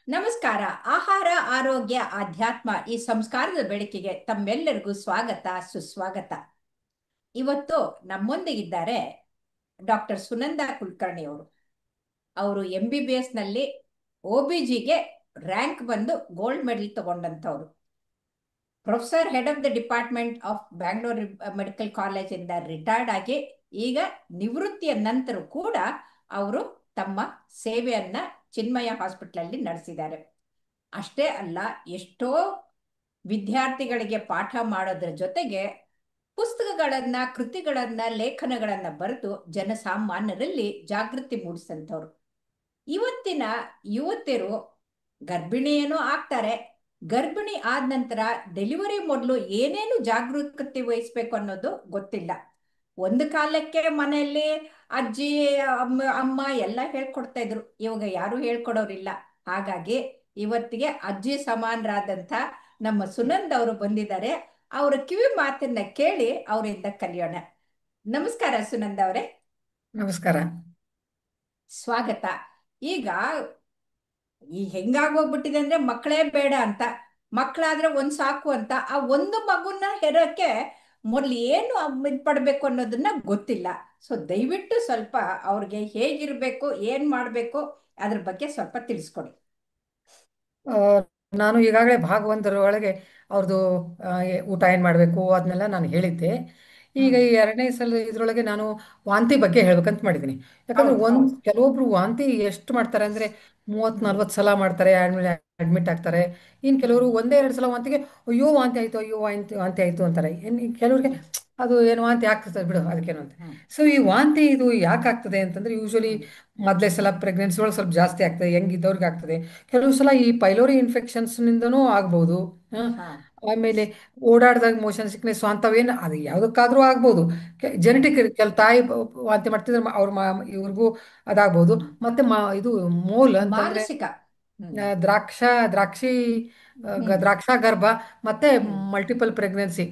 ನಮಸ್ಕಾರ. ಆಹಾರ, ಆರೋಗ್ಯ, ಆಧ್ಯಾತ್ಮ ಈ ಸಂಸ್ಕಾರದ ಬೆಳಕಿಗೆ ತಮ್ಮೆಲ್ಲರಿಗೂ ಸ್ವಾಗತ, ಸುಸ್ವಾಗತ. ಇವತ್ತು ನಮ್ಮೊಂದಿಗಿದ್ದಾರೆ ಡಾಕ್ಟರ್ ಸುನಂದಾ ಕುಲಕರ್ಣಿ ಅವರು. ಅವರು MBBS ನಲ್ಲಿ OBGಗೆ ರ್ಯಾಂಕ್ ಬಂದು ಗೋಲ್ಡ್ ಮೆಡಲ್ ತಗೊಂಡಂಥವ್ರು. Professor, head of the department of Bangalore medical college ಇಂದ ರಿಟೈರ್ಡ್ ಆಗಿ ಈಗ ನಿವೃತ್ತಿಯ ನಂತರ ಕೂಡ ಅವರು ತಮ್ಮ ಸೇವೆಯನ್ನ ಚಿನ್ಮಯ ಹಾಸ್ಪಿಟಲ್ ಅಲ್ಲಿ ನಡೆಸಿದ್ದಾರೆ. ಅಷ್ಟೇ ಅಲ್ಲ, ಎಷ್ಟೋ ವಿದ್ಯಾರ್ಥಿಗಳಿಗೆ ಪಾಠ ಮಾಡೋದ್ರ ಜೊತೆಗೆ ಪುಸ್ತಕಗಳನ್ನ, ಕೃತಿಗಳನ್ನ, ಲೇಖನಗಳನ್ನ ಬರೆದು ಜನಸಾಮಾನ್ಯರಲ್ಲಿ ಜಾಗೃತಿ ಮೂಡಿಸಿದಂಥವ್ರು. ಇವತ್ತಿನ ಯುವತಿಯರು ಗರ್ಭಿಣಿಯೇನೋ ಆಗ್ತಾರೆ, ಗರ್ಭಿಣಿ ಆದ ನಂತರ ಡೆಲಿವರಿ ಮೊದಲು ಏನೇನು ಜಾಗರೂಕತೆ ವಹಿಸ್ಬೇಕು ಅನ್ನೋದು ಗೊತ್ತಿಲ್ಲ. ಒಂದು ಕಾಲಕ್ಕೆ ಮನೆಯಲ್ಲಿ ಅಜ್ಜಿ, ಅಮ್ಮ ಎಲ್ಲ ಹೇಳ್ಕೊಡ್ತಾ ಇದ್ರು. ಇವಾಗ ಯಾರು ಹೇಳ್ಕೊಡೋರಿಲ್ಲ. ಹಾಗಾಗಿ ಇವತ್ತಿಗೆ ಅಜ್ಜಿ ಸಮಾನರಾದಂಥ ನಮ್ಮ ಸುನಂದ್ ಅವರು ಬಂದಿದ್ದಾರೆ. ಅವರ ಕಿವಿ ಮಾತನ್ನ ಕೇಳಿ ಅವರಿಂದ ಕಲಿಯೋಣ. ನಮಸ್ಕಾರ ಸುನಂದ್ ಅವರೇ. ನಮಸ್ಕಾರ. ಸ್ವಾಗತ. ಈಗ ಹೆಂಗಾಗೋಗ್ಬಿಟ್ಟಿದೆ ಅಂದ್ರೆ ಮಕ್ಕಳೇ ಬೇಡ ಅಂತ, ಮಕ್ಕಳಾದ್ರೆ ಒಂದ್ ಸಾಕು ಅಂತ, ಆ ಒಂದು ಮಗುನ ಹೆರೋಕೆ ಮೊದ್ಲು ಏನು ಇದ್ ಪಡ್ಬೇಕು ಅನ್ನೋದನ್ನ ಗೊತ್ತಿಲ್ಲ. ಸೊ ದಯವಿಟ್ಟು ಸ್ವಲ್ಪ ಅವ್ರಿಗೆ ಹೇಗಿರ್ಬೇಕು, ಏನ್ ಮಾಡ್ಬೇಕು ಅದ್ರ ಬಗ್ಗೆ ಸ್ವಲ್ಪ ತಿಳಿಸ್ಕೊಡಿ. ಆ, ನಾನು ಈಗಾಗಲೇ ಭಾಗ 1 ಒಳಗೆ ಅವ್ರದ್ದು ಊಟ ಏನು ಮಾಡಬೇಕು ಅದನ್ನೆಲ್ಲ ನಾನು ಹೇಳಿದ್ದೆ. ಈಗ ಹ್ಮ್. ಈ 2ನೇ ಸಲ ಇದರೊಳಗೆ ನಾನು ವಾಂತಿ ಬಗ್ಗೆ ಹೇಳ್ಬೇಕಂತ ಮಾಡಿದ್ದೀನಿ. ಯಾಕಂದ್ರೆ ಹೌದು, ಹೌದು. ಕೆಲವೊಬ್ರು ವಾಂತಿ ಎಷ್ಟು ಮಾಡ್ತಾರೆ ಅಂದರೆ ಮೂವತ್ತು ಹ್ಮ್. 40 ಸಲ ಮಾಡ್ತಾರೆ, ಆಮೇಲೆ ಅಡ್ಮಿಟ್ ಆಗ್ತಾರೆ. ಇನ್ನು ಕೆಲವರು ಹ್ಮ್. ಒಂದೇ 2 ಸಲ ವಾಂತಿಗೆ ಅಯ್ಯೋ ವಾಂತಿ ಆಯಿತು, ಅಯ್ಯೋ ವಾಂತಿ ವಾಂತಿ ಆಯಿತು ಅಂತಾರೆ. ಇನ್ನು ಕೆಲವ್ರಿಗೆ ಹ್ಮ್. ಅದು ಏನು ವಾಂತಿ ಆಗ್ತದೆ ಬಿಡು ಅದಕ್ಕೇನು ಅಂತ. ಹ್ಮ್. ಸೊ ಈ ವಾಂತಿ ಇದು ಯಾಕೆ ಆಗ್ತದೆ ಅಂತಂದ್ರೆ ಯೂಶಲಿ ಹ್ಮ್. ಮೊದಲೇ ಸಲ ಪ್ರೆಗ್ನೆನ್ಸಿ ಒಳಗೆ ಸ್ವಲ್ಪ ಜಾಸ್ತಿ ಆಗ್ತದೆ, ಹೆಂಗಿದ್ದವ್ರಿಗೆ ಆಗ್ತದೆ. ಕೆಲವು ಸಲ ಈ ಪೈಲೋರಿ ಇನ್ಫೆಕ್ಷನ್ಸ್ನಿಂದನೂ ಆಗ್ಬೋದು. ಆ, ಹಾ. ಆಮೇಲೆ ಓಡಾಡಿದಾಗ ಮೋಷನ್ ಸಿಕ್ನೆಸ್ ಅಂಥವೇನು ಅದು ಯಾವುದಕ್ಕಾದ್ರೂ ಆಗ್ಬೋದು. ಹ್ಮ್. ಜೆನೆಟಿಕ್ ಕೆಲ ತಾಯಿ ವಾಂತಿ ಮಾಡ್ತಿದ್ರೆ ಇವ್ರಿಗೂ ಅದಾಗ್ಬೋದು. ಹ್ಮ್. ಮತ್ತೆ ಇದು ಮೋಲ್ ಅಂತಂದ್ರೆ ಮಾನಸಿಕ. ಹ್ಮ್. ದ್ರಾಕ್ಷಿ ಹ್ಮ್. ದ್ರಾಕ್ಷಾ ಗರ್ಭ ಮತ್ತೆ ಹ್ಮ್. ಮಲ್ಟಿಪಲ್ ಪ್ರೆಗ್ನೆನ್ಸಿ,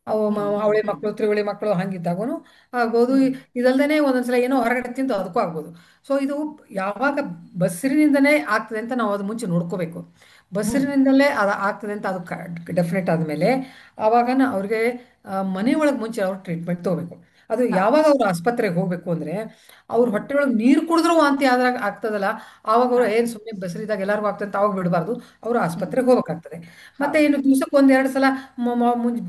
ಅವು ಹ್ಮ್. ಹ್ಮ್. ಅವಳಿ ಹ್ಮ್. ಮಕ್ಕಳು, ತ್ರಿವಳಿ ಮಕ್ಕಳು ಹಂಗಿದ್ದಾಗೂ ಆಗ್ಬೋದು. ಹ್ಮ್. ಇದಲ್ದೇನೆ ಒಂದೊಂದ್ಸಲ ಏನೋ ಹೊರಗಡೆ ತಿಂದು ಅದಕ್ಕೂ ಆಗ್ಬೋದು. ಸೊ ಇದು ಯಾವಾಗ ಬಸ್ರಿನಿಂದನೇ ಆಗ್ತದೆ ಅಂತ ನಾವು ಅದು ಮುಂಚೆ ನೋಡ್ಕೋಬೇಕು. ಹ್ಮ್. ಬಸ್ರಿನಿಂದಲೇ ಅದು ಆಗ್ತದೆ ಅಂತ ಅದು ಡೆಫಿನೆಟ್ ಆದಮೇಲೆ ಆವಾಗ ಅವ್ರಿಗೆ ಮನೆ ಒಳಗೆ ಮುಂಚೆ ಅವ್ರು ಟ್ರೀಟ್ಮೆಂಟ್ ತಗೋಬೇಕು. ಅದು ಹಾ. ಯಾವಾಗ ಅವ್ರು ಆಸ್ಪತ್ರೆಗೆ ಹೋಗ್ಬೇಕು ಅಂದ್ರೆ ಅವ್ರ ಹ್ಮ್. ಹೊಟ್ಟೆ ಒಳಗೆ ನೀರು ಕುಡಿದ್ರೂ ವಾಂತಿ ಆದಾಗ ಆಗ್ತದಲ್ಲ, ಆವಾಗ ಹಾ. ಅವ್ರು ಏನು ಸುಮ್ಮನೆ ಬಸರಿದಾಗ ಎಲ್ಲರಿಗೂ ಆಗ್ತದೆ ಅಂತ ಅವಾಗ ಬಿಡಬಾರ್ದು. ಅವರು ಹ್ಮ್. ಆಸ್ಪತ್ರೆಗೆ ಹೋಗ್ಬೇಕಾಗ್ತದೆ. ಮತ್ತೆ ಹೌದು. ಇನ್ನು ದಿವ್ಸಕ್ಕೆ 1 2 ಸಲ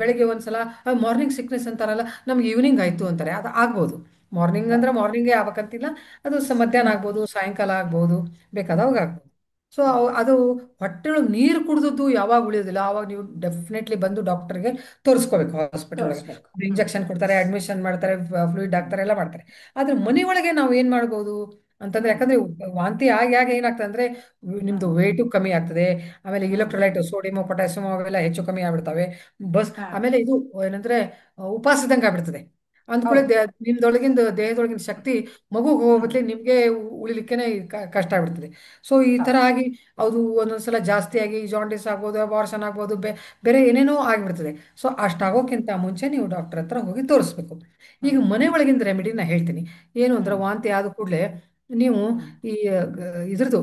ಬೆಳಗ್ಗೆ ಒಂದ್ಸಲ ಮಾರ್ನಿಂಗ್ ಸಿಕ್ನೆಸ್ ಅಂತಾರಲ್ಲ, ನಮ್ಗೆ ಈವ್ನಿಂಗ್ ಆಯ್ತು ಅಂತಾರೆ, ಅದು ಆಗ್ಬೋದು. ಮಾರ್ನಿಂಗ್ ಹೌದು. ಅಂದ್ರೆ ಮಾರ್ನಿಂಗೇ ಆಗ್ಬೇಕಂತಿಲ್ಲ, ಅದು ಮಧ್ಯಾಹ್ನ ಹ್ಮ್. ಆಗ್ಬೋದು, ಸಾಯಂಕಾಲ ಆಗ್ಬೋದು, ಬೇಕಾದವಾಗ ಹ್ಮ್. ಆಗ್ಬೋದು. ಸೊ ಹ್ಮ್. ಅದು ಹೊಟ್ಟೆಯೊಳಗೆ ನೀರು ಕುಡಿದದ್ದು ಯಾವಾಗ ಉಳಿಯೋದಿಲ್ಲ, ಆವಾಗ ನೀವು ಡೆಫಿನೆಟ್ಲಿ ಬಂದು ಡಾಕ್ಟರ್ಗೆ ತೋರಿಸ್ಕೋಬೇಕು ಹಾಸ್ಪಿಟಲ್ ಒಳಗೆ. ತೋರಿಸ್ಬೇಕು. ಹ್ಮ್. ಇಂಜೆಕ್ಷನ್ ಕೊಡ್ತಾರೆ, ಅಡ್ಮಿಷನ್ ಮಾಡ್ತಾರೆ, ಫ್ಲೂಯಿಡ್ ಹ್ಮ್. ಹಾಕ್ತಾರೆ, ಎಲ್ಲ ಮಾಡ್ತಾರೆ. ಆದ್ರೆ ಹ್ಮ್. ಮನೆಯೊಳಗೆ ನಾವು ಏನ್ ಮಾಡ್ಬೋದು ಅಂತಂದ್ರೆ, ಹ್ಮ್. ಯಾಕಂದ್ರೆ ವಾಂತಿ ಆಗಿ ಆಗಿ ಏನಾಗ್ತದೆ ಅಂದ್ರೆ ನಿಮ್ದು ಹ್ಮ್. ವೇಟು ಕಮ್ಮಿ ಆಗ್ತದೆ. ಆಮೇಲೆ ಹ್ಮ್. ಇಲೆಕ್ಟ್ರೋಲೈಟ್ ಸೋಡಿಯಂ ಪೊಟ್ಯಾಸಿಯಂ ಅವೆಲ್ಲ ಹೆಚ್ಚು ಕಮ್ಮಿ ಆಗ್ಬಿಡ್ತವೆ. ಹಾ. ಆಮೇಲೆ ಇದು ಏನಂದ್ರೆ ಉಪವಾಸದಂಗೆ ಆಗ್ಬಿಡ್ತದೆ. ಅಂದ್ಕೂಡಲೇ ಹೌದು. ನಿಮ್ದೊಳಗಿಂದ ದೇಹದೊಳಗಿನ ಶಕ್ತಿ ಮಗುಗೆ ಹೋಗೋ ಹ್ಮ್. ಬದಲಿ ನಿಮ್ಗೆ ಉಳಿಲಿಕ್ಕೇನೆ ಕಷ್ಟ ಆಗ್ಬಿಡ್ತದೆ. ಸೊ ಈ ತರ ಹೌದು. ಆಗಿ ಅದು ಒಂದೊಂದ್ಸಲ ಜಾಸ್ತಿಯಾಗಿ ಜಾಂಡಿಸ್ ಆಗ್ಬೋದು, ಅಬಾರ್ಷನ್ ಆಗ್ಬೋದು, ಬೇರೆ ಏನೇನೋ ಆಗಿಬಿಡ್ತದೆ. ಸೊ ಹ್ಮ್. ಅಷ್ಟಾಗೋಕ್ಕಿಂತ ಮುಂಚೆ ನೀವು ಡಾಕ್ಟರ್ ಹತ್ರ ಹೋಗಿ ತೋರಿಸ್ಬೇಕು. ಈಗ ಹ್ಮ್. ಮನೆ ಒಳಗಿಂದ ರೆಮಿಡಿ ನಾ ಹೇಳ್ತೀನಿ. ಏನು ಅಂದ್ರೆ ಹ್ಮ್. ವಾಂತಿ ಆದ ಕೂಡಲೇ ನೀವು ಹ್ಮ್. ಈ ಇದ್ರದ್ದು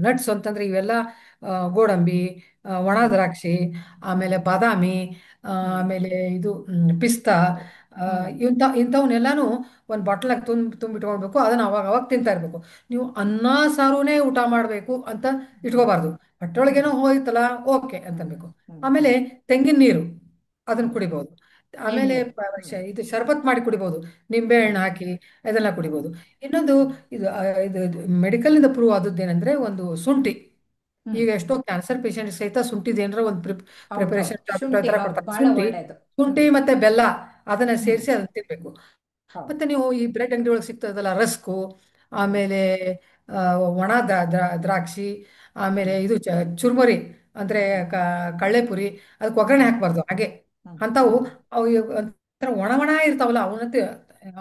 ನಟ್ಸ್ ಅಂತಂದ್ರೆ ಇವೆಲ್ಲ ಗೋಡಂಬಿ, ಒಣ ಹ್ಮ್. ದ್ರಾಕ್ಷಿ, ಹ್ಮ್. ಆಮೇಲೆ ಬಾದಾಮಿ, ಹ್ಮ್. ಆಮೇಲೆ ಇದು ಪಿಸ್ತಾ, ಹ್ಮ್. ಇಂಥವನ್ನೆಲ್ಲಾನು ಒಂದು ಬಾಟ್ಲಾಗ ತುಂಬಿಟ್ಕೊಳ್ಬೇಕು. ಅದನ್ನ ಅವಾಗ ಅವಾಗ ತಿಂತಾ ಇರ್ಬೇಕು. ನೀವು ಅನ್ನ ಸಾರುನೇ ಊಟ ಮಾಡಬೇಕು ಅಂತ ಹ್ಮ್. ಇಟ್ಕೋಬಾರ್ದು. ಹೊಟ್ಟೆಯೊಳಗೇನೋ ಹ್ಮ್. ಹೋಯ್ತಲ್ಲ, ಓಕೆ ಅಂತ ಹ್ಮ್. ಅನ್ಬೇಕು. ಹ್ಮ್. ಆಮೇಲೆ ಹ್ಮ್. ತೆಂಗಿನ ನೀರು ಅದನ್ನ ಹ್ಮ್. ಕುಡಿಬಹುದು. ಆಮೇಲೆ ಎಳ್ನೀರು. ಹ್ಮ್. ಇದು ಶರ್ಬತ್ ಮಾಡಿ ಕುಡಿಬಹುದು, ನಿಂಬೆ ಹಣ್ಣು ಹ್ಮ್. ಹಾಕಿ ಅದೆಲ್ಲ ಹ್ಮ್. ಕುಡಿಬಹುದು. ಇನ್ನೊಂದು ಹ್ಮ್. ಇದು ಮೆಡಿಕಲ್ ಪ್ರೂವ್ ಆದದ್ದೇನೆಂದ್ರೆ ಒಂದು ಶುಂಠಿ. ಹ್ಮ್. ಈಗ ಎಷ್ಟೋ ಕ್ಯಾನ್ಸರ್ ಪೇಷಂಟ್ ಸಹಿತ ಶುಂಠಿದ ಏನಾರ ಒಂದು ಹೌದೌದು. ಪ್ರಿಪರೇಷನ್ ಟ್ಯಾಬ್ಲೆಟ್ ಶುಂಠಿ ತರ ಹೌದು, ಕೊಡ್ತಾರೆ. ಬಹಳ ಶುಂಠಿ ಒಳ್ಳೇದು. ಶುಂಠಿ ಹ್ಮ್. ಮತ್ತೆ ಬೆಲ್ಲ ಅದನ್ನ ಹ್ಮ್. ಸೇರಿಸಿ ಅದನ್ನ ತಿನ್ಬೇಕು. ಹೌದು. ಮತ್ತೆ ನೀವು ಈ ಬ್ರೆಡ್ ಅಂಗಡಿ ಒಳಗೆ ಸಿಗ್ತದಲ್ಲ ರಸ್ಕು, ಹ್ಮ್. ಆಮೇಲೆ ಆ, ಒಣ ದ್ರಾಕ್ಷಿ, ಆಮೇಲೆ ಹ್ಮ್. ಇದು ಚುರ್ಮುರಿ ಅಂದ್ರೆ ಹ್ಮ್. ಕಳ್ಳೆಪುರಿ, ಅದಕ್ಕೆ ಒಗ್ಗರಣೆ ಹ್ಮ್. ಹಾಕ್ಬಾರ್ದು ಹಾಗೆ. ಹ್ಮ್. ಅಂಥವು ಹ್ಮ್. ಅವು ಒಂಥರ ಒಣ ಒಣ ಇರ್ತಾವಲ್ಲ ಅವನ್ನ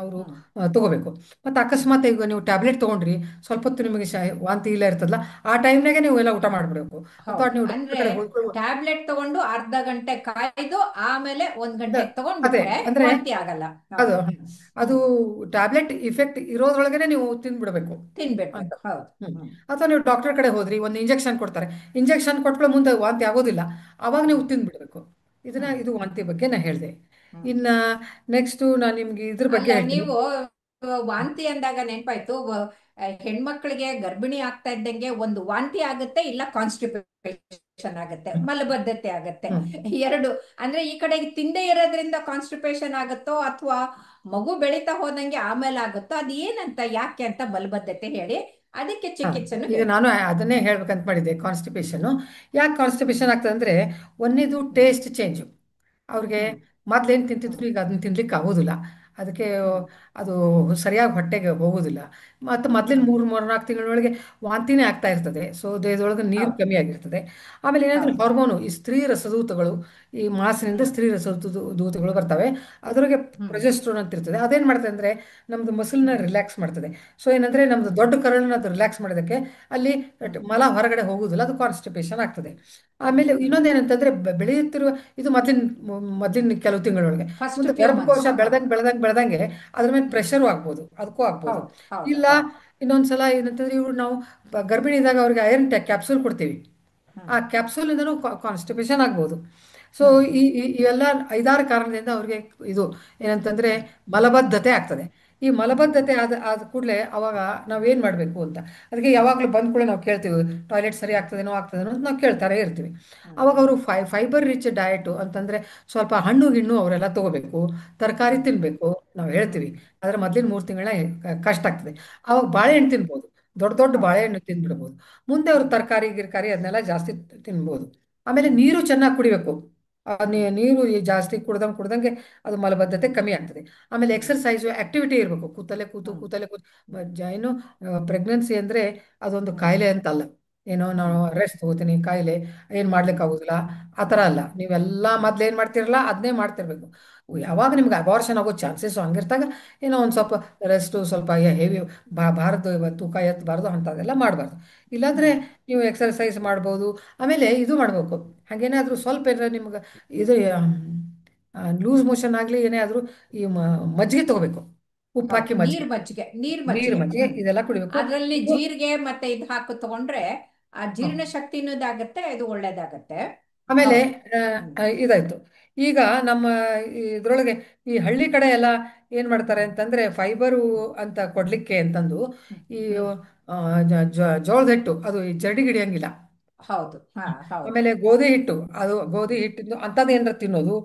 ಅವರು ಹ್ಮ್ ತಗೋಬೇಕು. ಮತ್ತು ಹ್ಮ್ ಅಕಸ್ಮಾತ್ ಈಗ ನೀವು ಟ್ಯಾಬ್ಲೆಟ್ ತೊಗೊಂಡ್ರಿ, ಸ್ವಲ್ಪ ಹೊತ್ತು ನಿಮಗೆ ವಾಂತಿ ಇಲ್ಲ ಇರ್ತದಲ್ಲ, ಆ ಟೈಮ್ನಾಗೆ ನೀವು ಎಲ್ಲ ಊಟ ಮಾಡಿಬಿಡ್ಬೇಕು. ಅಥವಾ ಹೌದು, ನೀವು ಡಾಕ್ಟರ್ ಅಂದ್ರೆ ಕಡೆ ಹೋಗಿ ಟ್ಯಾಬ್ಲೆಟ್ ತಗೊಂಡು ಅರ್ಧ ಗಂಟೆ ಕಾಯ್ದು ಆಮೇಲೆ ಒಂದ್ ಅದ ಗಂಟೆಗೆ ಅದೇ ತಗೊಂಡ್ಬಿಟ್ರೆ ಅಂದ್ರೆ ವಾಂತಿ ಆಗಲ್ಲ. ಅದು ಹೌದು. ಅದು ಹ್ಮ್ ಟ್ಯಾಬ್ಲೆಟ್ ಇಫೆಕ್ಟ್ ಇರೋದ್ರೊಳಗನೆ ನೀವು ತಿಂದ್ಬಿಡ್ಬೇಕು ಅಂತ. ತಿನ್ಬಿಡ್ಬೇಕು. ಹೌದು. ಹ್ಮ್. ಹ್ಮ್ ಅಥವಾ ನೀವು ಡಾಕ್ಟರ್ ಕಡೆ ಹೋದ್ರಿ, ಒಂದು ಇಂಜೆಕ್ಷನ್ ಕೊಡ್ತಾರೆ, ಇಂಜೆಕ್ಷನ್ ಕೊಟ್ಕೊಳ್ಳೋ ಮುಂದೆ ವಾಂತಿ ಆಗೋದಿಲ್ಲ, ಅವಾಗ ನೀವು ಹ್ಮ್ ತಿಂದ್ಬಿಡ್ಬೇಕು. ಹ್ಮ್ ಇದು ವಾಂತಿ ಬಗ್ಗೆ ನಾ ಹೇಳಿದೆ. ಹ್ಮ್ ಇನ್ನ ನೆಕ್ಸ್ಟ್ ನಾನು ನಿಮ್ಗೆ ಇದ್ರ ಬಗ್ಗೆ ಅಲ್ಲ, ಹೇಳ್ತೀನಿ. ನೀವು ವಾಂತಿ ಅಂದಾಗ ನೆನ್ಪಾಯ್ತು, ಹೆಣ್ಮಕ್ಳಿಗೆ ಗರ್ಭಿಣಿ ಆಗ್ತಾ ಇದ್ದಂಗೆ ಒಂದು ವಾಂತಿ ಆಗುತ್ತೆ, ಇಲ್ಲ ಕಾನ್ಸ್ಟಿಪೇಷನ್ ಆಗುತ್ತೆ, ಮಲಬದ್ಧತೆ ಆಗುತ್ತೆ. ಹ್ಮ್. ಎರಡು, ಅಂದ್ರೆ ಈ ಕಡೆ ತಿಂದೇ ಇರೋದ್ರಿಂದ ಕಾನ್ಸ್ಟಿಪೇಷನ್ ಆಗುತ್ತೋ ಅಥವಾ ಮಗು ಬೆಳೀತಾ ಹೋದಂಗೆ ಆಮೇಲೆ ಆಗುತ್ತೋ, ಅದು ಏನಂತ, ಯಾಕೆ ಅಂತ ಮಲಬದ್ಧತೆ ಹೇಳಿ, ಅದಕ್ಕೆ ಹಾ, ಚಿಕಿತ್ಸೆನು ಈಗ ಹೇಳಿ. ನಾನು ಅದನ್ನೇ ಹೇಳ್ಬೇಕಂತ ಮಾಡಿದ್ದೆ. ಕಾನ್ಸ್ಟಿಪೇಷನ್ ಯಾಕೆ ಕಾನ್ಸ್ಟಿಪೇಷನ್ ಆಗ್ತದೆ ಅಂದ್ರೆ, ಒಂದೇದು ಹ್ಮ್ ಟೇಸ್ಟ್ ಚೇಂಜ್. ಅವ್ರಿಗೆ ಹ್ಮ್ ಮೊದ್ಲೇನು ಹ್ಮ್ ತಿಂತಿದ್ರು ಈಗ ಅದನ್ನ ತಿನ್ಲಿಕ್ಕೆ ಆಗೋದಿಲ್ಲ. ಅದಕ್ಕೆ ಹ್ಮ್ ಅದು ಸರಿಯಾಗಿ ಹೊಟ್ಟೆಗೆ ಹೋಗೋದಿಲ್ಲ. ಮತ್ತು ಮೊದ್ಲಿನ ಹ್ಮ್ 3-4 ತಿಂಗಳೊಳಗೆ ವಾಂತಿನೇ ಆಗ್ತಾ ಇರ್ತದೆ. ಸೊ ದೇಹದೊಳಗೆ ನೀರು ಹೌದು ಕಮ್ಮಿ ಆಗಿರ್ತದೆ. ಆಮೇಲೆ ಏನಾದ್ರೆ ಹೌದು. ಹಾರ್ಮೋನು, ಈ ಸ್ತ್ರೀ ರಸದೂತಗಳು, ಈ ಮಾಸಿನಿಂದ ಹ್ಮ್ ಸ್ತ್ರೀ ರಸದೂತಗಳು ಬರ್ತವೆ. ಅದ್ರೊಳಗೆ ಹ್ಮ್ ಪ್ರೊಜೆಸ್ಟ್ರೋನ್ ಅಂತ ಇರ್ತದೆ. ಅದೇನು ಮಾಡ್ತದೆ ಅಂದರೆ ನಮ್ಮದು ಮಸಲ್ನ ಹ್ಮ್ ರಿಲ್ಯಾಕ್ಸ್ ಮಾಡ್ತದೆ. ಸೊ ಏನಂದರೆ ನಮ್ಮದು ಹ್ಮ್ ದೊಡ್ಡ ಕರಳನ್ನ ಅದು ರಿಲ್ಯಾಕ್ಸ್ ಮಾಡೋದಕ್ಕೆ ಅಲ್ಲಿ ಹ್ಮ್ ಮಲ ಹೊರಗಡೆ ಹೋಗುವುದಿಲ್ಲ, ಅದು ಕಾನ್ಸ್ಟಿಪೇಷನ್ ಆಗ್ತದೆ. ಹ್ಮ್ ಆಮೇಲೆ ಹ್ಮ್ ಇನ್ನೊಂದೇನಂತಂದ್ರೆ ಬೆಳೆಯುತ್ತಿರುವ, ಇದು ಮೊದಲಿನ ಕೆಲವು ತಿಂಗಳೊಳಗೆ, ಫಸ್ಟ್ ಮುಂದೆ ಫ್ಯೂ ಗರ್ಭಕೋಶ ಮಂತ್ಸ್. ಹೌದು. ಬೆಳೆದಂಗೆ ಅದ್ರ ಮೇಲೆ ಹ್ಮ್ ಪ್ರೆಷರು ಆಗ್ಬೋದು, ಅದಕ್ಕೂ ಆಗ್ಬೋದು. ಹೌದು ಹೌದು ಇಲ್ಲ ಹೌದು. ಇನ್ನೊಂದ್ಸಲ ಏನಂತಂದ್ರೆ ಇವ್ರು ನಾವು ಗರ್ಭಿಣಿ ಇದ್ದಾಗ ಅವ್ರಿಗೆ ಐರನ್ ಕ್ಯಾಪ್ಸೂಲ್ ಕೊಡ್ತೀವಿ, ಹ್ಮ್ ಆ ಕ್ಯಾಪ್ಸೂಲಿಂದನೂ ಕಾನ್ಸ್ಟಿಪೇಷನ್ ಆಗ್ಬೋದು. ಸೊ ಹ್ಮ್ ಇವೆಲ್ಲ 5-6 ಕಾರಣದಿಂದ ಅವ್ರಿಗೆ ಇದು ಏನಂತಂದ್ರೆ ಹ್ಮ್ ಮಲಬದ್ಧತೆ ಆಗ್ತದೆ. ಈ ಹ್ಮ್ ಮಲಬದ್ಧತೆ ಆದ ಕೂಡಲೇ ಅವಾಗ ನಾವೇನು ಮಾಡಬೇಕು ಅಂತ, ಅದಕ್ಕೆ ಹ್ಮ್ ಯಾವಾಗಲೂ ಬಂದ ಕೂಡಲೇ ನಾವು ಕೇಳ್ತೀವಿ, ಟಾಯ್ಲೆಟ್ ಸರಿ ಹ್ಮ್ ಆಗ್ತದೇನೋ ಅಂತ ನಾವು ಕೇಳ್ತಾರೆ ಇರ್ತೀವಿ. ಹ್ಮ್ ಅವಾಗ ಹ್ಮ್ ಅವರು ಫೈಬರ್ ರಿಚ್ ಡಯಟು ಅಂತಂದ್ರೆ ಸ್ವಲ್ಪ ಹಣ್ಣು ಗಿಣ್ಣು ಅವರೆಲ್ಲ ತಗೋಬೇಕು, ತರಕಾರಿ ಹ್ಮ್ ತಿನ್ನಬೇಕು ನಾವು ಹ್ಮ್ ಹೇಳ್ತೀವಿ. ಆದರೆ ಮೊದಲಿನ 3 ತಿಂಗಳ ಕಷ್ಟ ಆಗ್ತದೆ. ಅವಾಗ ಹ್ಮ್ ಬಾಳೆಹಣ್ಣು ತಿನ್ಬೋದು, ದೊಡ್ಡ ದೊಡ್ಡ ಹೌದು. ಬಾಳೆಹಣ್ಣು ತಿಂದ್ಬಿಡ್ಬೋದು. ಮುಂದೆ ಅವರು ಹ್ಮ್ ತರಕಾರಿ ಗಿರ್ಕಾರಿ ಅದನ್ನೆಲ್ಲ ಜಾಸ್ತಿ ತಿನ್ಬೋದು. ಆಮೇಲೆ ಹ್ಮ್ ನೀರು ಚೆನ್ನಾಗಿ ಕುಡಿಬೇಕು. ಹ್ಮ್ ನೀರು ಈ ಜಾಸ್ತಿ ಕುಡ್ದಂಗೆ ಅದು ಮಲಬದ್ಧತೆ ಹ್ಮ್ ಕಮ್ಮಿ ಆಗ್ತದೆ. ಆಮೇಲೆ ಹ್ಮ್ ಎಕ್ಸರ್ಸೈಸು ಆಕ್ಟಿವಿಟಿ ಇರಬೇಕು. ಹ್ಮ್ ಕೂತಲ್ಲೇ ಕೂತು ಹ್ಮ್ ಏನು ಪ್ರೆಗ್ನೆನ್ಸಿ ಅಂದರೆ ಅದೊಂದು ಹ್ಮ್ ಕಾಯಿಲೆ ಅಂತಲ್ಲ. ಏನೋ ಹ್ಮ್ ನಾವು ರೆಸ್ಟ್ ತಗೋತೀನಿ ಕಾಯಿಲೆ, ಏನು ಹ್ಮ್ ಮಾಡ್ಲಿಕ್ಕೆ ಆಗೋದಿಲ್ಲ, ಆ ಥರ ಅಲ್ಲ. ಹ್ಮ್ ನೀವೆಲ್ಲ ಮೊದ್ಲು ಏನು ಮಾಡ್ತಿರಲ್ಲ ಅದನ್ನೇ ಮಾಡ್ತಿರ್ಬೇಕು. ಹ್ಮ್ ಯಾವಾಗ ನಿಮ್ಗೆ ಅಬಾರ್ಷನ್ ಆಗೋ ಚಾನ್ಸಸ್ ಹಂಗಿರ್ತಾಗ ಏನೋ ಒಂದು ಸ್ವಲ್ಪ ರೆಸ್ಟು, ಸ್ವಲ್ಪ ಹೆವಿ ಭಾರದ್ದು ತೂಕ ಎತ್ತಬಾರ್ದು, ಅಂಥದ್ದೆಲ್ಲ ಮಾಡಬಾರ್ದು. ಇಲ್ಲಾಂದರೆ ಹ್ಮ್ ನೀವು ಎಕ್ಸರ್ಸೈಸ್ ಮಾಡ್ಬೋದು. ಆಮೇಲೆ ಇದು ಮಾಡಬೇಕು, ಹಾಗೇನಾದರೂ ಸ್ವಲ್ಪ ಏನಾದ್ರು ನಿಮ್ಗೆ ಇದು ಲೂಸ್ ಮೋಷನ್ ಆಗಲಿ ಏನೇ ಆದರೂ ಈ ಮಜ್ಜಿಗೆ ತಗೋಬೇಕು, ಉಪ್ಪು ಹೌದು. ಹಾಕಿ ಮಜ್ಜಿಗೆ, ನೀರ್ ನೀರು ಮಜ್ಜಿಗೆ. ಮಜ್ಜಿಗೆ ಇದೆಲ್ಲ ಕುಡಿಬೇಕು. ಅದ್ರಲ್ಲಿ ಇದು ಜೀರಿಗೆ ಮತ್ತೆ ಇದು ಹಾಕಿ ತಗೊಂಡ್ರೆ ಆ ಹ. ಜೀರ್ಣ ಶಕ್ತಿನೂ ಇದಾಗತ್ತೆ, ಇದು ಒಳ್ಳೇದಾಗತ್ತೆ. ಆಮೇಲೆ ಹೌದು. ಹ್ಮ್ ಇದಾಯ್ತು. ಈಗ ನಮ್ಮ ಇದ್ರೊಳಗೆ ಈ ಹಳ್ಳಿ ಕಡೆ ಎಲ್ಲ ಏನು ಮಾಡ್ತಾರೆ ಹ್ಮ್ ಅಂತಂದ್ರೆ ಫೈಬರು ಹ್ಮ್ ಅಂತ ಕೊಡ್ಲಿಕ್ಕೆ ಅಂತಂದು ಹ್ಮ್ ಈ ಹ್ಮ್ ಜೋಳದ ಹಿಟ್ಟು ಅದು ಈ ಜರಡಿ ಹಿಡಿಯಂಗಿಲ್ಲ. ಹೌದು. ಹಾ ಹೌದು. ಆಮೇಲೆ ಗೋಧಿ ಹಿಟ್ಟು, ಅದು ಗೋಧಿ ಹಿಟ್ಟಿಂದು ಅಂಥದ್ದು ಏನಾರ ತಿನ್ನೋದು,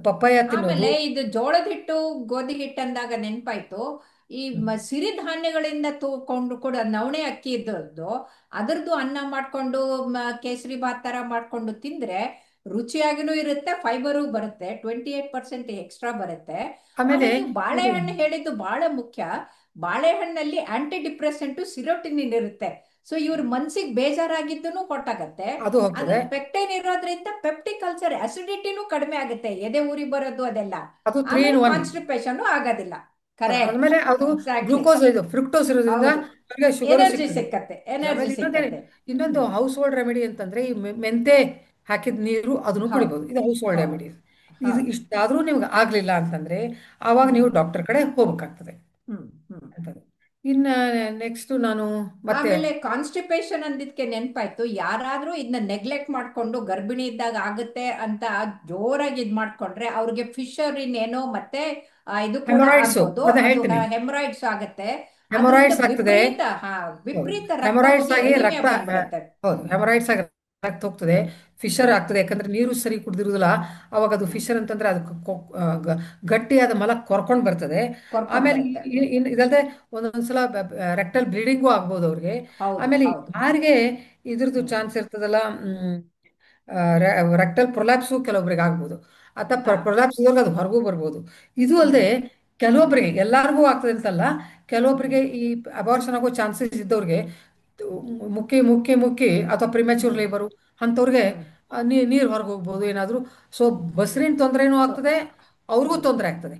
ಪಪ್ಪಾಯ ತಿನ್ನೋದು. ಆಮೇಲೆ ಇದು ಜೋಳದ ಹಿಟ್ಟು ಗೋಧಿ ಹಿಟ್ಟು ಅಂದಾಗ ನೆನ್ಪಾಯ್ತು, ಈ ಸಿರಿಧಾನ್ಯಗಳಿಂದ ತೂಕೊಂಡು ಕೂಡ ನವಣೆ ಅಕ್ಕಿ ಇದ್ದದ್ದು, ಅದರದ್ದು ಅನ್ನ ಮಾಡ್ಕೊಂಡು ಕೇಸರಿ ಭಾತ್ ತರ ಮಾಡ್ಕೊಂಡು ತಿಂದ್ರೆ ರುಚಿಯಾಗಿನೂ ಇರುತ್ತೆ, ಫೈಬರು ಬರುತ್ತೆ, 28% ಎಕ್ಸ್ಟ್ರಾ ಬರುತ್ತೆ. ಆಮೇಲೆ ಆಮೇಲೆ ನೀವು ಇದು ಬಾಳೆಹಣ್ಣು ಹೇಳಿದ್ದು ಬಹಳ ಮುಖ್ಯ. ಬಾಳೆಹಣ್ಣಲ್ಲಿ ಆಂಟಿ ಡಿಪ್ರೆಸೆಂಟು ಸಿರೋಟಿನಿನ್ ಇರುತ್ತೆ. ಸೊ ಇವ್ರ ಮನ್ಸಿಗೆ ಬೇಜಾರಾಗಿದ್ದೂ ಹೊಟ್ಟಾಗತ್ತೆ. ಅದು ಹೋಗ್ತದೆ. ಅದ್ರಲ್ಲಿ ಪೆಕ್ಟೈನ್ ಇರೋದ್ರಿಂದ ಪೆಪ್ಟಿಕ್ ಕಲ್ಚರ್ ಅಸಿಡಿಟಿನೂ ಕಡಿಮೆ ಆಗುತ್ತೆ, ಎದೆ ಉರಿ ಬರೋದು ಅದೆಲ್ಲ. ಅದು ತ್ರೀ ಆಮೇಲೆ ಇನ್ ಒನ್. ಕಾನ್ಸ್ಟಿಪೇಷನ್ ಆಗೋದಿಲ್ಲ. ಕರೆಕ್ಟ್. ಆಮೇಲೆ ಅದು ಎಕ್ಸಾಕ್ಟ್ಲಿ. ಗ್ಲೂಕೋಸ್, ಇದು ಫ್ರುಕ್ಟೋಸ್ ಇರೋದ್ರಿಂದ ಹೌದು. ಅವ್ರಿಗೆ ಶುಗರು ಎನರ್ಜಿ ಸಿಗ್ತದೆ. ಸಿಕ್ಕತ್ತೆ, ಆಮೇಲೆ ಎನರ್ಜಿ ಸಿಕ್ಕತ್ತೆ. ಇನ್ನೊಂದು ಹ್ಮ್ ಹೌಸ್ ಹೋಲ್ಡ್ ರೆಮಿಡಿ ಅಂತಂದ್ರೆ ಈ ಮೆಂತೆ ಹಾಕಿದ ನೀರು ಅದನ್ನು ಹೌದು ಕುಡಿಬಹುದು. ಇದು ಹೌಸ್ ಹೋಲ್ಡ್ ಹೌದು ರೆಮಿಡೀಸ್. ಇದು ಹೌದು. ಇಷ್ಟಾದ್ರೂ ನಿಮ್ಗೆ ಆಗ್ಲಿಲ್ಲ ಅಂತಂದ್ರೆ ಆವಾಗ ಹ್ಮ್ ನೀವು ಡಾಕ್ಟರ್ ಕಡೆ ಹೋಗ್ಬೇಕಾಗ್ತದೆ ಹ್ಮ್ ಹ್ಮ್ ಅಂತದ್ದು. ಇನ್ನ ನೆಕ್ಸ್ಟ್ ನಾನು ಮತ್ತೆ ಆಮೇಲೆ ಕಾನ್ಸ್ಟಿಪೇಷನ್ ಅಂದಿದ್ಕೆ ನೆನ್ಪಾಯ್ತು, ಯಾರಾದ್ರೂ ಇದನ್ನ ನೆಗ್ಲೆಕ್ಟ್ ಮಾಡ್ಕೊಂಡು ಗರ್ಭಿಣಿ ಇದ್ದಾಗ ಆಗುತ್ತೆ ಅಂತ ಜೋರಾಗಿ ಇದ್ ಮಾಡ್ಕೊಂಡ್ರೆ ಅವ್ರಿಗೆ ಫಿಶರಿನ್ ಏನೋ ಮತ್ತೆ ಇದು ಕೂಡ ಹೆಮರಾಯ್ಡ್ಸು ಆಗ್ಬೋದು, ಅದನ್ನ ಅದು ಹೇಳ್ತೀನಿ. ಹೆಮರಾಯ್ಡ್ಸ್ ಆಗತ್ತೆ. ಅದರಿಂದ ಹೆಮೊರಾಯ್ಡ್ಸ್ ಆಗ್ತದೆ. ವಿಪರೀತ ಹೌದು, ವಿಪರೀತ ರಕ್ತ ಹೆಮೊರಾಯ್ಡ್ಸ್ ಹೋಗಿ ಆಗಿ ಅನಿಮಿಯಾ ರಕ್ತ ಬಂದ್ಬಿಡತ್ತೆ. ಹೌದು, ಹೆಮೊರಾಯ್ಡ್ಸ್ ಆಗಿ ರಕ್ತ ಹೋಗ್ತದೆ, ಫಿಶರ್ ಹ್ಮ್ ಆಗ್ತದೆ. ಯಾಕಂದ್ರೆ ನೀರು ಸರಿ ಕುಡ್ದಿರುದಿಲ್ಲ. ಅವಾಗ ಅದು ಹ್ಮ್ ಫಿಶರ್ ಅಂತಂದ್ರೆ ಅದು ಗಟ್ಟಿಯಾದ ಮಲ ಕೊರ್ಕೊಂಡು ಬರ್ತದೆ. ಕೊರ್ಕೊಂಡ್ ಆಮೇಲೆ ಬರುತ್ತೆ. ಇದಲ್ಲದೆ ಒಂದೊಂದ್ಸಲ ರೆಕ್ಟಲ್ ಬ್ಲೀಡಿಂಗು ಆಗ್ಬೋದು ಅವ್ರಿಗೆ. ಹೌದು ಆಮೇಲೆ ಹೌದು. ಯಾರಿಗೆ ಇದ್ರದ್ದು ಹ್ಮ್ ಚಾನ್ಸ್ ಇರ್ತದಲ್ಲ, ರೆಕ್ಟಲ್ ಪ್ರೊಲ್ಯಾಪ್ಸು ಕೆಲವೊಬ್ರಿಗೆ ಆಗ್ಬೋದು. ಅಥವಾ ಹಾ. ಪ್ರೊಲ್ಯಾಪ್ಸ್ ಇದ್ದಾಗ ಅದು ಹೊರಗೂ ಬರ್ಬೋದು. ಇದು ಹ್ಮ್ ಅಲ್ಲದೆ ಕೆಲವೊಬ್ಬರಿಗೆ, ಎಲ್ಲರಿಗೂ ಆಗ್ತದೆ ಅಂತಲ್ಲ, ಹ್ಮ್ ಕೆಲವೊಬ್ಬರಿಗೆ ಈ ಅಬಾರ್ಷನ್ ಆಗೋ ಚಾನ್ಸಸ್ ಇದ್ದವ್ರಿಗೆ ಮುಕ್ಕಿ ಅಥವಾ ಪ್ರಿಮ್ಯಾಚೂರ್ ಹ್ಮ್ ಲೇಬರು ಅಂಥವ್ರಿಗೆ ಹ್ಮ್ ನೀರು ಹೊರಗೆ ಹೋಗ್ಬೋದು ಏನಾದರೂ. ಸೊ ಬಸ್ರಿನ ತೊಂದರೆನೂ ಸೊ ಆಗ್ತದೆ, ಅವ್ರಿಗೂ ಹ್ಮ್ ತೊಂದರೆ ಆಗ್ತದೆ.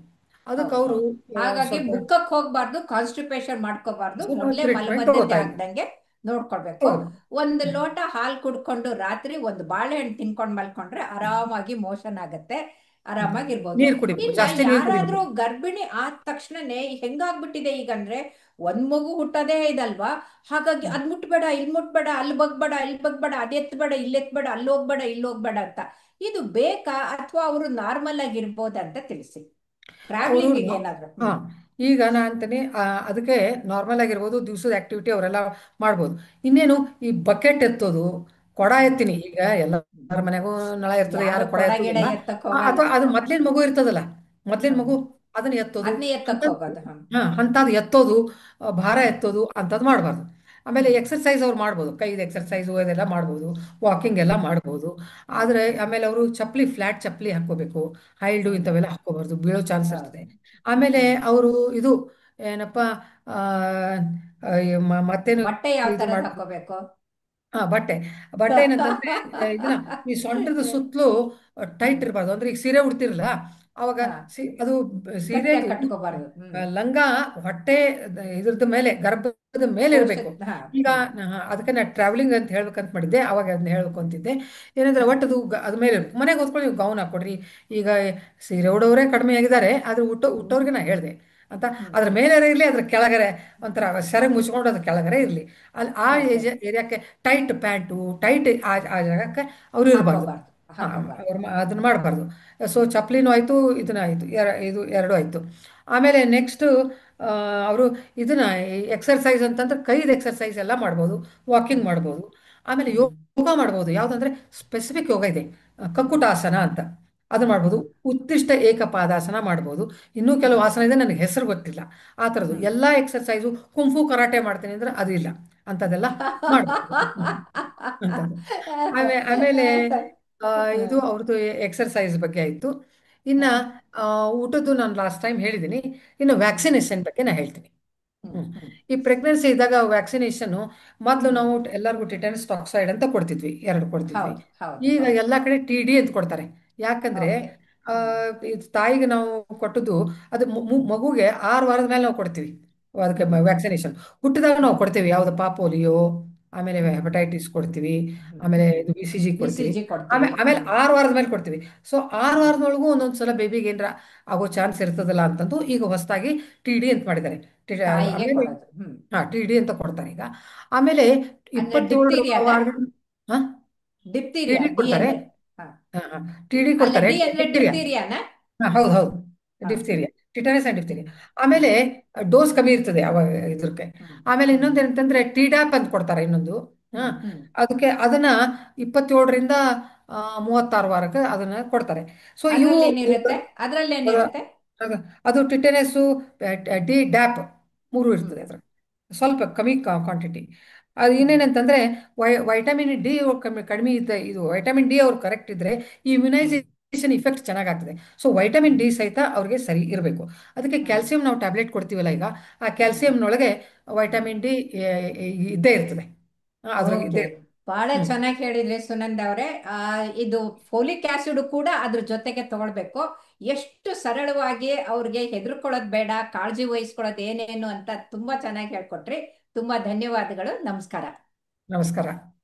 ಅದಕ್ಕೆ ಹೌದು ಅವರು ಹೌದು. ಹಾಗಾಗಿ ಸ್ವಲ್ಪ ಮುಖಕ್ಕೆ ಹೋಗ್ಬಾರ್ದು, ಕಾನ್ಸ್ಟಿಪೇಷನ್ ಮಾಡ್ಕೋಬಾರ್ದು, ಸ್ವಲ್ಪ ಮೊದಲೇ ಟ್ರೀಟ್ಮೆಂಟ್ ಮಲಬದ್ಧತೆ ತಗೋತಾ ಇದ್ವಿ. ಆಗ್ದಂಗೆ ನೋಡ್ಕೊಳ್ಬೇಕು. ಹೌದು. ಒಂದು ಲೋಟ ಹಾಲು ಕುಡ್ಕೊಂಡು ರಾತ್ರಿ ಒಂದು ಬಾಳೆಹಣ್ಣು ತಿನ್ಕೊಂಡು ಮಲ್ಕೊಂಡ್ರೆ ಆರಾಮಾಗಿ ಮೋಷನ್ ಆಗತ್ತೆ, ಆರಾಮಾಗಿರ್ಬೋದು. ನೀರು ಕುಡಿಬೇಕು, ಇನ್ನ ಜಾಸ್ತಿ ನೀರು ಯಾರಾದ್ರೂ ಕುಡಿಬೇಕು. ಗರ್ಭಿಣಿ ಆದ ತಕ್ಷಣನೇ ಹೆಂಗಾಗ್ಬಿಟ್ಟಿದೆ ಈಗಂದ್ರೆ, ಒಂದ್ ಮಗು ಹುಟ್ಟೋದೇ ಇದಲ್ವಾ, ಹಾಗಾಗಿ ಅದ್ ಮುಟ್ಬೇಡ, ಇಲ್ಲಿ ಮುಟ್ಬೇಡ, ಅಲ್ಲಿ ಬಗ್ಬೇಡ, ಇಲ್ಲಿ ಬಗ್ಬೇಡ, ಅದ್ ಎತ್ಬೇಡ, ಇಲ್ಲಿ ಎತ್ಬೇಡ, ಅಲ್ಲಿ ಹೋಗ್ಬೇಡ, ಇಲ್ಲಿ ಹೋಗ್ಬೇಡ ಅಂತ. ಇದು ಬೇಕಾ, ಅಥವಾ ಅವರು ನಾರ್ಮಲ್ ಆಗಿರ್ಬೋದಂತ ತಿಳಿಸಿ, ಅವರು ಟ್ರಾವೆಲಿಂಗಿಗೆ ಏನಾದ್ರು. ಹಾ, ಈಗ ನಾ ಅಂತೀನಿ ಅದಕ್ಕೆ ನಾರ್ಮಲ್ ಆಗಿರ್ಬೋದು, ದಿವಸದ ಆಕ್ಟಿವಿಟಿ ಅವರೆಲ್ಲ ಮಾಡ್ಬೋದು. ಇನ್ನೇನು ಈ ಬಕೆಟ್ ಎತ್ತೋದು, ಕೊಡ ಎತ್ತೀನಿ ಈಗ ಎಲ್ಲರ ಮನೆಗೂ ನಳ ಇರ್ತದೆ, ಯಾರು ಯಾರು ಕೊಡ ಕೊಡ ಗಿಡ ಎತ್ತೋದಿಲ್ಲ. ಎತ್ತಕ್ ಹೋಗಲ್ಲ. ಅಥವಾ ಅದು ಮೊದ್ಲಿನ ಮಗು ಇರ್ತದಲ್ಲ, ಮೊದ್ಲಿನ ಹ್ಮ್. ಮಗು ಅದನ್ನ ಎತ್ತೋದು, ಅದನ್ನೇ ಎತ್ತಕ್ ಅಂಥದ್ದು. ಹೋಗೋದು. ಅಂಥದ್ದು ಎತ್ತೋದು, ಭಾರ ಎತ್ತೋದು ಅಂಥದ್ದು ಮಾಡಬಾರ್ದು. ಆಮೇಲೆ ಹ್ಮ್. ಎಕ್ಸರ್ಸೈಸ್ ಅವ್ರು ಮಾಡ್ಬೋದು, ಕೈದು ಎಕ್ಸರ್ಸೈಸು ಅದೆಲ್ಲ ಮಾಡ್ಬೋದು, ವಾಕಿಂಗ್ ಎಲ್ಲ ಮಾಡ್ಬೋದು. ಹ್ಮ್. ಆದರೆ ಆಮೇಲೆ ಅವರು ಚಪ್ಪಲಿ, ಫ್ಲಾಟ್ ಚಪ್ಪಲಿ ಹಾಕ್ಕೋಬೇಕು, ಹೈಲ್ಡು ಹ್ಮ್. ಇಂಥವೆಲ್ಲ ಹಾಕ್ಕೋಬಾರ್ದು, ಬೀಳೋ ಚಾನ್ಸ್ ಇರ್ತದೆ. ಹೌದು. ಆಮೇಲೆ ಹ್ಮ್. ಅವರು ಇದು ಏನಪ್ಪ, ಆ, ಮತ್ತೇನು ಬಟ್ಟೆ ಯಾವ ಇದು ತರದ್ ಮಾಡ್ಬೋದು. ಹಾಕೋಬೇಕು? ಬಟ್ಟೆ, ಬಟ್ಟೆ ಏನಂತಂದ್ರೆ ಇದನ್ನ ಈ ಸೊಂಟದ ಸುತ್ತಲೂ ಟೈಟ್ ಹ್ಮ್. ಇರಬಾರ್ದು. ಅಂದ್ರೆ ಈಗ ಸೀರೆ ಉಡ್ತಿರಲ್ಲ, ಅವಾಗ ಹಾ, ಅದು ಸೀರೆ ಗಟ್ಟಿಯಾಗಿ ಕಟ್ಕೋಬಾರ್ದು. ಹ್ಮ್. ಲಂಗ ಹೊಟ್ಟೆ ಇದ್ರದ್ದು ಮೇಲೆ, ಗರ್ಭದ ಮೇಲೆ ಇರಬೇಕು. ಹಾ. ಈಗ ಹ್ಮ್. ಅದಕ್ಕೆ ನಾ ಟ್ರಾವೆಲಿಂಗ್ ಅಂತ ಹೇಳ್ಬೇಕಂತ ಮಾಡಿದ್ದೆ, ಅವಾಗ ಅದನ್ನ ಹೇಳ್ಬೇಕು ಅಂತಿದ್ದೆ. ಏನಂದ್ರೆ ಹ್ಮ್. ಒಟ್ಟದು ಅದ ಮೇಲೆ ಇರ್ಬೇಕು. ಮನೆಗೆ ಹೋದ್ಕೊಂಡು ನೀವು ಗೌನ್ ಹಾಕೊಡ್ರಿ. ಈಗ ಸೀರೆ ಉಡೋರೇ ಕಡಿಮೆ ಆಗಿದ್ದಾರೆ, ಆದ್ರೆ ಹ್ಮ್. ಹುಟ್ಟೋರ್ಗೆ ನಾ ಹೇಳಿದೆ ಅಂತ. ಹ್ಮ್. ಅದ್ರ ಮೇಲೆ ಇರಲಿ, ಅದ್ರ ಕೆಳಗರೆ ಒಂಥರ ಸೆರಗ್ ಮುಚ್ಕೊಂಡು ಅದ್ರ ಕೆಳಗರೆ ಇರಲಿ. ಅಲ್ಲಿ ಆ ಓಕೆ. ಏರಿಯಾಕ್ಕೆ ಟೈಟ್ ಪ್ಯಾಂಟು, ಟೈಟ್ ಆ ಜಾಗಕ್ಕೆ ಅವರು ಇರಬಾರ್ದು. ಹಾಕೋಬಾರ್ದು, ಹಾಕೋಬಾರ್ದು. ಅವ್ರು ಅದನ್ನ ಮಾಡಬಾರ್ದು. ಸೊ ಚಪ್ಲಿನೂ ಆಯಿತು, ಇದನ್ನ ಆಯಿತು, ಇದು ಎರಡು ಆಯಿತು. ಆಮೇಲೆ ನೆಕ್ಸ್ಟು ಅವರು ಇದನ್ನ ಎಕ್ಸರ್ಸೈಸ್ ಅಂತಂದ್ರೆ ಕೈದು ಎಕ್ಸರ್ಸೈಸ್ ಎಲ್ಲ ಮಾಡ್ಬೋದು, ವಾಕಿಂಗ್ ಹ್ಮ್. ಮಾಡ್ಬೋದು. ಆಮೇಲೆ ಹ್ಮ್. ಯೋಗ ಮಾಡ್ಬೋದು. ಯಾವುದಂದ್ರೆ ಸ್ಪೆಸಿಫಿಕ್ ಯೋಗ ಇದೆ, ಕಕ್ಕುಟಾಸನ ಅಂತ, ಅದು ಮಾಡ್ಬೋದು. ಹ್ಮ್. ಉತ್ತಿಷ್ಟ ಏಕಪಾದಾಸನ ಮಾಡ್ಬೋದು. ಇನ್ನೂ ಕೆಲವು ಹ್ಮ್. ಆಸನ ಇದೆ, ನನಗೆ ಹೆಸರು ಗೊತ್ತಿಲ್ಲ. ಆ ಥರದ್ದು ಹ್ಮ್. ಎಲ್ಲ ಎಕ್ಸರ್ಸೈಸು, ಕುಂಫು ಕರಾಟೆ ಮಾಡ್ತೀನಿ ಅಂದ್ರೆ ಅದು ಇಲ್ಲ, ಅಂಥದ್ದೆಲ್ಲ ಮಾಡ್ಬೋದು. ಅಂಥದ್ದು. ಆಮೇಲೆ ಇದು ಅವ್ರದ್ದು ಎಕ್ಸರ್ಸೈಸ್ ಬಗ್ಗೆ ಆಯಿತು. ಇನ್ನು ಊಟದ್ದು ನಾನು ಲಾಸ್ಟ್ ಟೈಮ್ ಹೇಳಿದ್ದೀನಿ. ಇನ್ನು ಹ್ಮ್. ವ್ಯಾಕ್ಸಿನೇಷನ್ ಬಗ್ಗೆ ನಾನು ಹೇಳ್ತೀನಿ. ಹ್ಮ್. ಹ್ಮ್. ಹ್ಮ್. ಈ ಪ್ರೆಗ್ನೆನ್ಸಿ ಇದ್ದಾಗ ವ್ಯಾಕ್ಸಿನೇಷನ್ನು, ಮೊದಲು ಹ್ಮ್. ನಾವು ಎಲ್ಲರಿಗೂ ಟಿಟೆನಸ್ ಟಾಕ್ಸೈಡ್ ಅಂತ ಕೊಡ್ತಿದ್ವಿ, ಎರಡು ಕೊಡ್ತಿದ್ವಿ. ಹೌದು ಹೌದು ಈಗ ಹೌದು. ಎಲ್ಲ ಕಡೆ ಟಿ ಡಿ ಅಂತ ಕೊಡ್ತಾರೆ. ಯಾಕಂದ್ರೆ ಓಕೆ. ಆ, ಹ್ಮ್. ಇದು ತಾಯಿಗೆ ನಾವು ಕೊಟ್ಟದ್ದು, ಅದು ಮಗುಗೆ 6 ವಾರದ ಮೇಲೆ ನಾವು ಕೊಡ್ತೀವಿ ಅದಕ್ಕೆ ಹ್ಮ್. ವ್ಯಾಕ್ಸಿನೇಷನ್. ಹುಟ್ಟಿದಾಗ ನಾವು ಕೊಡ್ತೀವಿ ಯಾವುದಪ್ಪ, ಪೋಲಿಯೋ, ಆಮೇಲೆ ಹ್ಮ್. ಹೆಪಟೈಟಿಸ್ ಕೊಡ್ತೀವಿ, ಹ್ಮ್. ಆಮೇಲೆ ಇದು B C G B C ಕೊಡ್ತೀವಿ. ಜಿ ಕೊಡ್ತೀವಿ. ಆಮೇಲೆ ಹ್ಮ್. 6 ವಾರದ ಮೇಲೆ ಕೊಡ್ತೀವಿ. ಸೊ ಆರು ಹ್ಮ್. ವಾರದೊಳಗೂ ಒಂದೊಂದ್ಸಲ ಬೇಬಿಗೆ ಏನರ ಆಗೋ ಚಾನ್ಸ್ ಇರ್ತದಲ್ಲ ಅಂತಂದು ಈಗ ಹೊಸದಾಗಿ ಟಿ ಡಿ ಅಂತ ಮಾಡಿದ್ದಾರೆ. ತಾಯಿಗೆ ಆಮೇಲೆ ಕೊಡೋದು. ಹ್ಮ್. ಟಿ ಡಿ ಅಂತ ಕೊಡ್ತಾರೆ ಈಗ. ಆಮೇಲೆ ಅಂದ್ರೆ 27 ಡಿಪ್ತೀರಿಯಾನ? ವಾರದ ಟಿ ಡಿಪ್ತೀರಿಯಾ, ಡಿ ಡಿ ಕೊಡ್ತಾರೆ. ಅಂದ್ರೆ? ಹಾ. ಟಿ ಡಿ ಅಲ್ಲ, ಕೊಡ್ತಾರೆ, ಡಿ ಅಂದ್ರೆ ಡಿಪ್ತೀರಿಯಾ. ಡಿಪ್ತೀರಿಯಾನ? ಹೌದು ಹೌದು, ಹಾ. ಡಿಫ್ತೀರಿಯಾ, ಟಿಟನಸ್ ಅಂಡ್ ಡಿಫ್ತೀರಿಯಾ. ಹ್ಮ್. ಆಮೇಲೆ ಹ್ಮ್. ಡೋಸ್ ಕಮ್ಮಿ ಇರ್ತದೆ ಅವಾಗ ಇದಕ್ಕೆ. ಹ್ಮ್. ಆಮೇಲೆ ಹ್ಮ್. ಇನ್ನೊಂದು ಏನಂತಂದ್ರೆ ಟಿ ಡ್ಯಾಪ್ ಅಂತ ಕೊಡ್ತಾರೆ ಇನ್ನೊಂದು. ಹಾ, ಹ್ಮ್. ಹ್ಮ್. ಅದಕ್ಕೆ ಅದನ್ನ 27ರಿಂದ 36 ವಾರಕ್ಕೆ ಅದನ್ನ ಕೊಡ್ತಾರೆ. ಸೊ ಇವು ಅದ್ರಲ್ಲೇನಿರುತ್ತೆ? ಅದ್ರಲ್ಲೇನಿರುತ್ತೆ? ಅದು ಅದು ಟಿಟೆನಸ್ಸು, ಡಿ ಡ್ಯಾಪ್ ಮೂರು ಹ್ಮ್. ಇರ್ತದೆ ಅದ್ರ, ಸ್ವಲ್ಪ ಕಮ್ಮಿ ಕ್ವಾಂಟಿಟಿ. ಅದು ಹ್ಮ್. ಇನ್ನೇನಂತಂದ್ರೆ ವೈಟಮಿನ್ ಡಿ ಕಮ್ಮಿ ಕಡಿಮೆ ಇದ್ದ, ಇದು ವೈಟಮಿನ್ ಡಿ ಅವ್ರು ಕರೆಕ್ಟ್ ಇದ್ರೆ ಈ ಹ್ಮ್. ಇಮ್ಯುನೈಸೇಷನ್ ಇಫೆಕ್ಟ್ ಚೆನ್ನಾಗಾಗ್ತದೆ. So vitamin hmm. ಡಿ ಸಹಿತ ಅವ್ರಿಗೆ ಸರಿ ಇರಬೇಕು. ಅದಕ್ಕೆ ಹ್ಮ್. ಕ್ಯಾಲ್ಸಿಯಂ ನಾವು ಟ್ಯಾಬ್ಲೆಟ್ ಕೊಡ್ತೀವಲ್ಲ ಈಗ, ಆ ಹ್ಮ್. ಕ್ಯಾಲ್ಸಿಯಂನೊಳಗೆ ಹ್ಮ್. ವೈಟಮಿನ್ ಡಿ ಇದ್ದೇ ಇರ್ತದೆ, ಅದ್ರಾಗ ಓಕೆ. ಇದ್ದೇ ಇರ್ತದೆ. ಬಹಳ ಹ್ಮ್. ಚೆನ್ನಾಗಿ ಹೇಳಿದ್ರಿ ಸುನಂದ ಅವರೇ. ಇದು ಫೋಲಿಕ್ ಆಸಿಡ್ ಕೂಡ ಅದ್ರ ಜೊತೆಗೆ ತಗೊಳ್ಬೇಕು. ಎಷ್ಟು ಸರಳವಾಗಿ ಅವ್ರಿಗೆ ಹೆದರ್ಕೊಳ್ಳೋದು ಬೇಡ, ಕಾಳಜಿ ವಹಿಸ್ಕೊಳ್ಳೋದು ಏನೇನು ಅಂತ ತುಂಬಾ ಚೆನ್ನಾಗಿ ಹೇಳ್ಕೊಟ್ರಿ. ತುಂಬಾ ಧನ್ಯವಾದಗಳು. ನಮಸ್ಕಾರ. ನಮಸ್ಕಾರ.